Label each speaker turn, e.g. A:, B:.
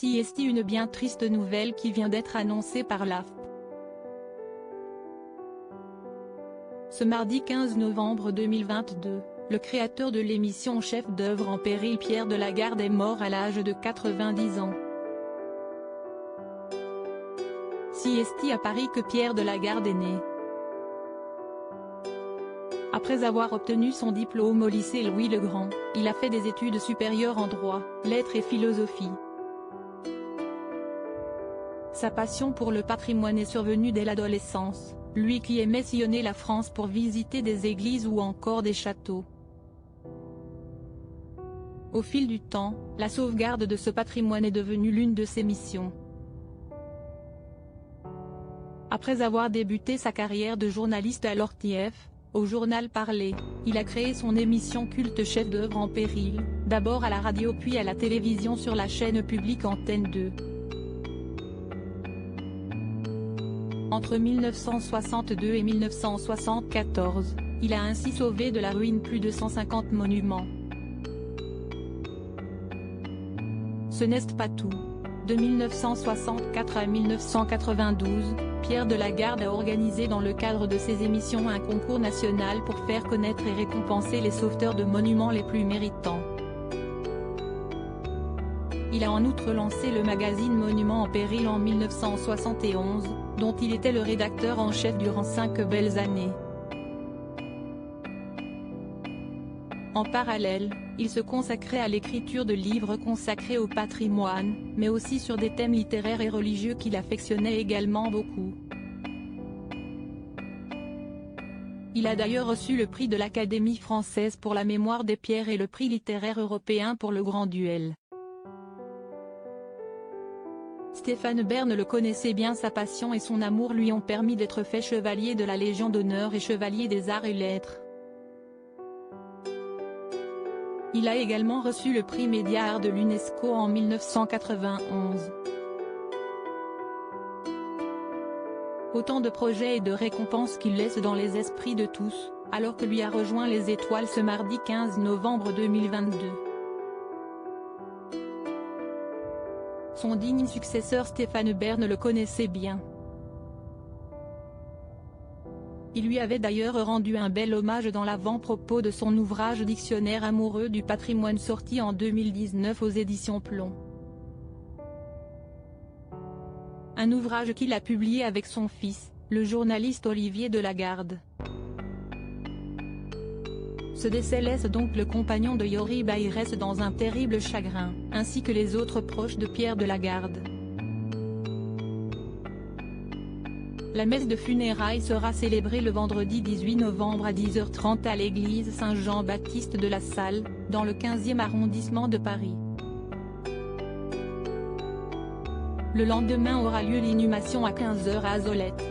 A: CST, une bien triste nouvelle qui vient d'être annoncée par l'AFP. Ce mardi 15 novembre 2022, le créateur de l'émission Chef d'œuvre en péril Pierre Delagarde est mort à l'âge de 90 ans. CST apprit que Pierre Delagarde est né. Après avoir obtenu son diplôme au lycée Louis-le-Grand, il a fait des études supérieures en droit, lettres et philosophie. Sa passion pour le patrimoine est survenue dès l'adolescence, lui qui aimait sillonner la France pour visiter des églises ou encore des châteaux. Au fil du temps, la sauvegarde de ce patrimoine est devenue l'une de ses missions. Après avoir débuté sa carrière de journaliste à l'ORTF, au journal Parler, il a créé son émission culte Chef d'œuvre en péril, d'abord à la radio puis à la télévision sur la chaîne publique Antenne 2. Entre 1962 et 1974, il a ainsi sauvé de la ruine plus de 150 monuments. Ce n'est pas tout. De 1964 à 1992, Pierre Delagarde a organisé dans le cadre de ses émissions un concours national pour faire connaître et récompenser les sauveteurs de monuments les plus méritants. Il a en outre lancé le magazine Monuments en péril en 1971, dont il était le rédacteur en chef durant 5 belles années. En parallèle, il se consacrait à l'écriture de livres consacrés au patrimoine, mais aussi sur des thèmes littéraires et religieux qu'il affectionnait également beaucoup. Il a d'ailleurs reçu le prix de l'Académie française pour la mémoire des pierres et le prix littéraire européen pour le Grand Duel. Stéphane Bern le connaissait bien, sa passion et son amour lui ont permis d'être fait chevalier de la Légion d'honneur et chevalier des arts et lettres. Il a également reçu le prix Média Art de l'UNESCO en 1991. Autant de projets et de récompenses qu'il laisse dans les esprits de tous, alors que lui a rejoint les étoiles ce mardi 15 novembre 2022. Son digne successeur Stéphane Bern le connaissait bien. Il lui avait d'ailleurs rendu un bel hommage dans l'avant-propos de son ouvrage Dictionnaire amoureux du patrimoine sorti en 2019 aux éditions Plomb. Un ouvrage qu'il a publié avec son fils, le journaliste Olivier Delagarde. Ce décès laisse donc le compagnon de Yory Bayrès dans un terrible chagrin, ainsi que les autres proches de Pierre Delagarde. La messe de funérailles sera célébrée le vendredi 18 novembre à 10h30 à l'église Saint-Jean-Baptiste de la Salle, dans le 15e arrondissement de Paris. Le lendemain aura lieu l'inhumation à 15h à Azolette.